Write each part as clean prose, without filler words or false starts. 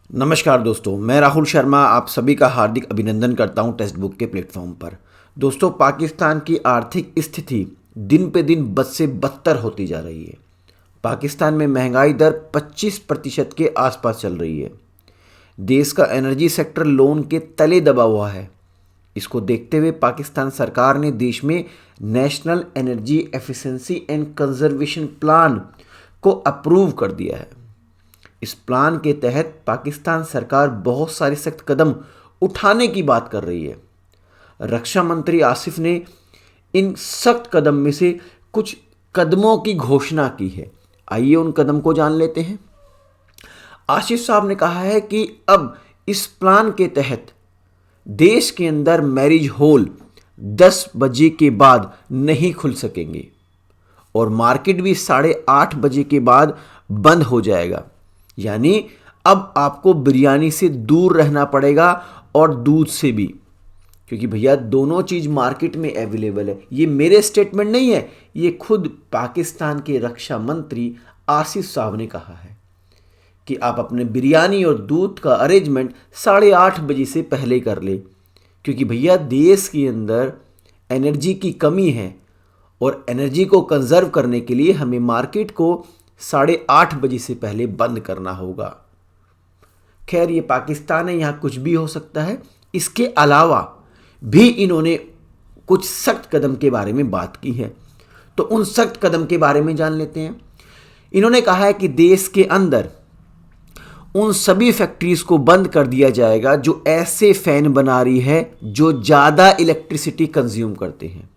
नमस्कार दोस्तों, मैं राहुल शर्मा आप सभी का हार्दिक अभिनंदन करता हूं टेक्स्ट बुक के प्लेटफॉर्म पर। दोस्तों, पाकिस्तान की आर्थिक स्थिति दिन पे दिन बद से बदतर होती जा रही है। पाकिस्तान में महंगाई दर 25% के आसपास चल रही है। देश का एनर्जी सेक्टर लोन के तले दबा हुआ है। इसको देखते हुए पाकिस्तान सरकार ने देश में national energy efficiency and conservation plan को अप्रूव कर दिया है। इस प्लान के तहत पाकिस्तान सरकार बहुत सारे सख्त कदम उठाने की बात कर रही है। रक्षा मंत्री आसिफ ने इन सख्त कदम में से कुछ कदमों की घोषणा की है। आइए उन कदम को जान लेते हैं। आसिफ साहब ने कहा है कि अब इस प्लान के तहत देश के अंदर मैरिज हॉल 10 बजे के बाद नहीं खुल सकेंगे और मार्केट भी 8:30 बजे के बाद बंद हो जाएगा। यानी अब आपको बिरयानी से दूर रहना पड़ेगा और दूध से भी, क्योंकि भैया दोनों चीज़ मार्केट में अवेलेबल है। ये मेरे स्टेटमेंट नहीं है, ये खुद पाकिस्तान के रक्षा मंत्री आसिफ साहब ने कहा है कि आप अपने बिरयानी और दूध का अरेंजमेंट 8:30 बजे से पहले कर ले, क्योंकि भैया देश के अंदर एनर्जी की कमी है और एनर्जी को कंजर्व करने के लिए हमें मार्केट को 8:30 बजे से पहले बंद करना होगा। खैर, ये पाकिस्तान है, यहाँ कुछ भी हो सकता है। इसके अलावा भी इन्होंने कुछ सख्त कदम के बारे में बात की है, तो उन सख्त कदम के बारे में जान लेते हैं। इन्होंने कहा है कि देश के अंदर उन सभी फैक्ट्रीज को बंद कर दिया जाएगा जो ऐसे फैन बना रही है जो ज़्यादा इलेक्ट्रिसिटी कंज्यूम करते हैं।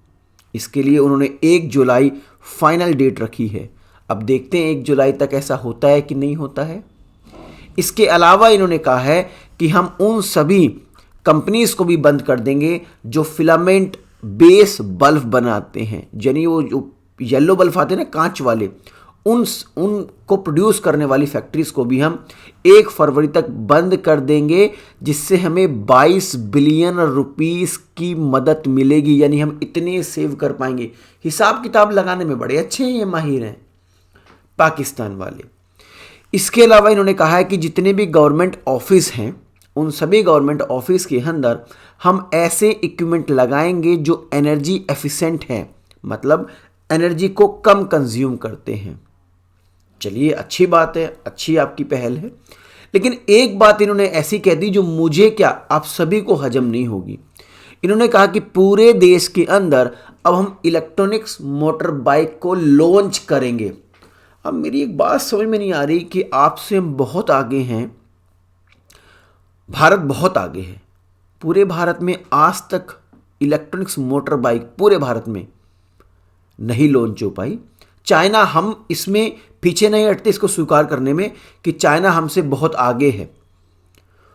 इसके लिए उन्होंने 1 जुलाई फाइनल डेट रखी है। अब देखते हैं 1 जुलाई तक ऐसा होता है कि नहीं होता है। इसके अलावा इन्होंने कहा है कि हम उन सभी कंपनीज को भी बंद कर देंगे जो फिलामेंट बेस बल्ब बनाते हैं, यानी वो जो येलो बल्ब आते हैं ना कांच वाले, उनको प्रोड्यूस करने वाली फैक्ट्रीज को भी हम 1 फरवरी तक बंद कर देंगे, जिससे हमें 22 बिलियन रुपीस की मदद मिलेगी। यानी हम इतने सेव कर पाएंगे। हिसाब किताब लगाने में बड़े अच्छे हैं, ये माहिर हैं पाकिस्तान वाले। इसके अलावा इन्होंने कहा है कि जितने भी गवर्नमेंट ऑफिस हैं उन सभी गवर्नमेंट ऑफिस के अंदर हम ऐसे इक्विपमेंट लगाएंगे जो एनर्जी एफिशिएंट हैं, मतलब एनर्जी को कम कंज्यूम करते हैं। चलिए, अच्छी बात है, अच्छी आपकी पहल है। लेकिन एक बात इन्होंने ऐसी कह दी जो मुझे क्या आप सभी को हजम नहीं होगी। इन्होंने कहा कि पूरे देश के अंदर अब हम इलेक्ट्रॉनिक्स मोटर बाइक को लॉन्च करेंगे। अब मेरी एक बात समझ में नहीं आ रही कि आपसे हम बहुत आगे हैं, भारत बहुत आगे है। पूरे भारत में आज तक इलेक्ट्रॉनिक्स मोटर बाइक पूरे भारत में नहीं लॉन्च हो पाई। चाइना, हम इसमें पीछे नहीं हटते इसको स्वीकार करने में कि चाइना हमसे बहुत आगे है।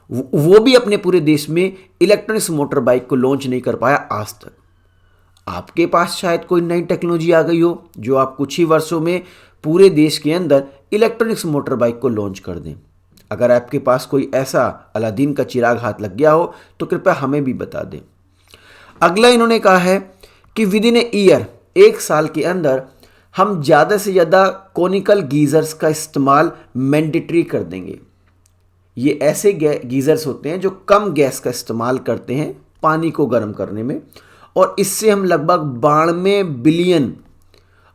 वो भी अपने पूरे देश में इलेक्ट्रॉनिक्स मोटर बाइक को लॉन्च नहीं कर पाया आज तक। आपके पास शायद कोई नई टेक्नोलॉजी आ गई हो जो आप कुछ ही वर्षों में पूरे देश के अंदर इलेक्ट्रॉनिक्स मोटर बाइक को लॉन्च कर दें। अगर आपके पास कोई ऐसा अलादीन का चिराग हाथ लग गया हो तो कृपया हमें भी बता दें। अगला इन्होंने कहा है कि विद इन ए ईयर, 1 साल के अंदर हम ज़्यादा से ज़्यादा कोनिकल गीजर्स का इस्तेमाल मैंडेटरी कर देंगे। ये ऐसे गीजर्स होते हैं जो कम गैस का इस्तेमाल करते हैं पानी को गर्म करने में, और इससे हम लगभग 92 बिलियन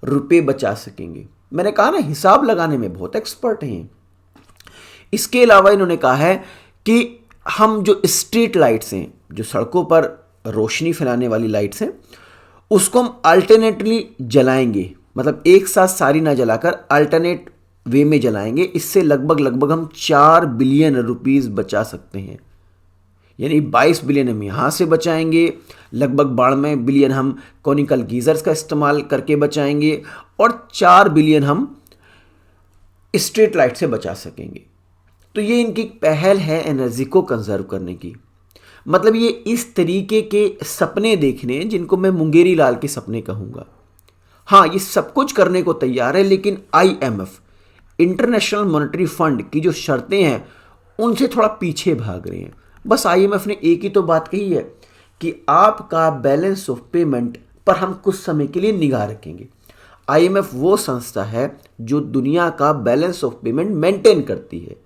रुपए बचा सकेंगे। मैंने कहा ना, हिसाब लगाने में बहुत एक्सपर्ट हैं। इसके अलावा इन्होंने कहा है कि हम जो स्ट्रीट लाइट्स हैं, जो सड़कों पर रोशनी फैलाने वाली लाइट्स हैं, उसको हम अल्टरनेटली जलाएंगे, मतलब एक साथ सारी ना जलाकर अल्टरनेट वे में जलाएंगे। इससे लगभग हम 4 बिलियन रुपीस बचा सकते हैं। यानी 22 बिलियन हम यहाँ से बचाएंगे, लगभग 92 बिलियन हम कॉनिकल गीजर्स का इस्तेमाल करके बचाएंगे, और 4 बिलियन हम स्ट्रीट लाइट से बचा सकेंगे। तो ये इनकी पहल है एनर्जी को कंजर्व करने की। मतलब ये इस तरीके के सपने देखने हैं जिनको मैं मुंगेरी लाल के सपने कहूँगा। हाँ, ये सब कुछ करने को तैयार है, लेकिन IMF, इंटरनेशनल मॉनेटरी फंड की जो शर्तें हैं उनसे थोड़ा पीछे भाग रहे हैं। बस IMF ने एक ही तो बात कही है कि आपका बैलेंस ऑफ पेमेंट पर हम कुछ समय के लिए निगाह रखेंगे। IMF वो संस्था है जो दुनिया का बैलेंस ऑफ पेमेंट मेंटेन करती है।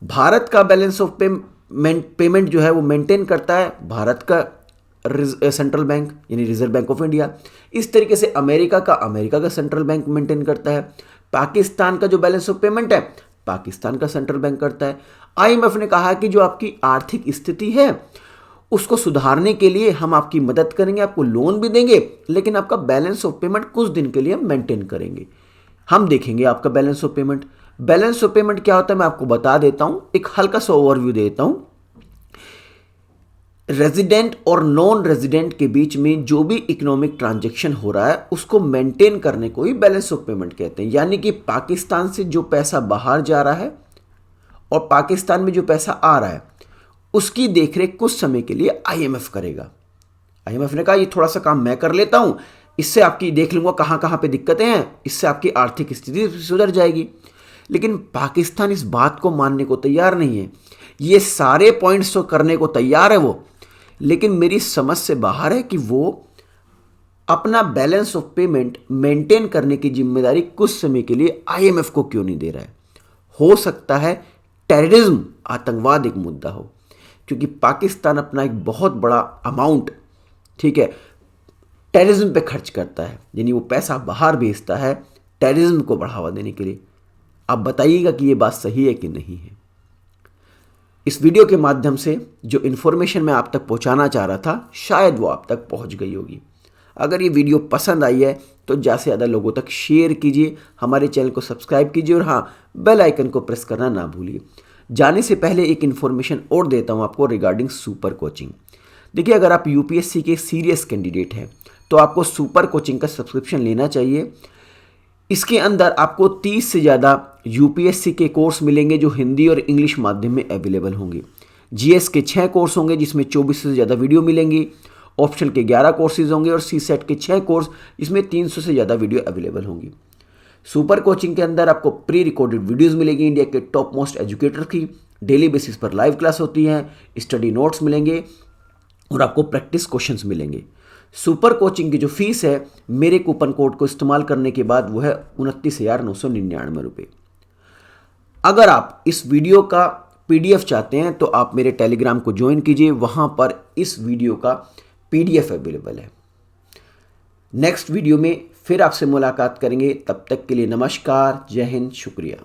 भारत का बैलेंस ऑफ पेमेंट जो है वो मेंटेन करता है भारत का सेंट्रल बैंक यानी रिजर्व बैंक ऑफ इंडिया। इस तरीके से अमेरिका का सेंट्रल बैंक मेंटेन करता है। पाकिस्तान का जो बैलेंस ऑफ पेमेंट है पाकिस्तान का सेंट्रल बैंक करता है। आईएमएफ ने कहा कि जो आपकी आर्थिक स्थिति है उसको सुधारने के लिए हम आपकी मदद करेंगे, आपको लोन भी देंगे, लेकिन आपका बैलेंस ऑफ पेमेंट कुछ दिन के लिए मेंटेन करेंगे। हम देखेंगे आपका balance of payment. Balance of payment क्या होता है मैं आपको बता देता हूं, एक हल्का सा ओवरव्यू देता हूं। रेजिडेंट और नॉन रेजिडेंट के बीच में जो भी इकोनॉमिक ट्रांजैक्शन हो रहा है उसको मेंटेन करने को ही बैलेंस ऑफ पेमेंट कहते हैं। यानी कि पाकिस्तान से जो पैसा बाहर जा रहा है और पाकिस्तान में जो पैसा आ रहा है उसकी देखरेख कुछ समय के लिए आईएमएफ करेगा। आईएमएफ ने कहा ये थोड़ा सा काम मैं कर लेता हूं, इससे आपकी देख लूंगा कहां कहां पे दिक्कतें हैं, इससे आपकी आर्थिक स्थिति सुधर जाएगी। लेकिन पाकिस्तान इस बात को मानने को तैयार नहीं है। ये सारे पॉइंट्स तो करने को तैयार है वो, लेकिन मेरी समझ से बाहर है कि वो अपना बैलेंस ऑफ पेमेंट मेंटेन करने की जिम्मेदारी कुछ समय के लिए आईएमएफ को क्यों नहीं दे रहा है। हो सकता है टेररिज्म, आतंकवाद एक मुद्दा हो, क्योंकि पाकिस्तान अपना एक बहुत बड़ा अमाउंट, ठीक है, टेररिज्म पे खर्च करता है, यानी वो पैसा बाहर भेजता है टेररिज्म को बढ़ावा देने के लिए। आप बताइएगा कि ये बात सही है कि नहीं है। इस वीडियो के माध्यम से जो इन्फॉर्मेशन मैं आप तक पहुंचाना चाह रहा था शायद वो आप तक पहुंच गई होगी। अगर ये वीडियो पसंद आई है तो ज़्यादा से ज़्यादा लोगों तक शेयर कीजिए, हमारे चैनल को सब्सक्राइब कीजिए और हाँ, बेल आइकन को प्रेस करना ना भूलिए। जाने से पहले एक इन्फॉर्मेशन और देता हूँ आपको रिगार्डिंग सुपर कोचिंग। देखिए, अगर आप यूपीएससी के सीरियस कैंडिडेट हैं तो आपको सुपर कोचिंग का सब्सक्रिप्शन लेना चाहिए। इसके अंदर आपको 30 से ज़्यादा यूपीएससी के कोर्स मिलेंगे जो हिंदी और इंग्लिश माध्यम में अवेलेबल होंगे। जीएस के 6 कोर्स होंगे जिसमें 24 से ज़्यादा वीडियो मिलेंगी। ऑप्शनल के 11 कोर्सेज होंगे और सीसेट के 6 कोर्स जिसमें 300 से ज़्यादा वीडियो अवेलेबल होंगी। सुपर कोचिंग के अंदर आपको प्री रिकॉर्डेड वीडियोज़ मिलेगी इंडिया के टॉप मोस्ट एजुकेटर की। डेली बेसिस पर लाइव क्लास होती हैं, स्टडी नोट्स मिलेंगे और आपको प्रैक्टिस क्वेश्चंस मिलेंगे। सुपर कोचिंग की जो फीस है मेरे कूपन कोड को इस्तेमाल करने के बाद वो है 29,999 रुपये। अगर आप इस वीडियो का पीडीएफ चाहते हैं तो आप मेरे टेलीग्राम को ज्वाइन कीजिए, वहां पर इस वीडियो का पीडीएफ अवेलेबल है। नेक्स्ट वीडियो में फिर आपसे मुलाकात करेंगे, तब तक के लिए नमस्कार, जय हिंद, शुक्रिया।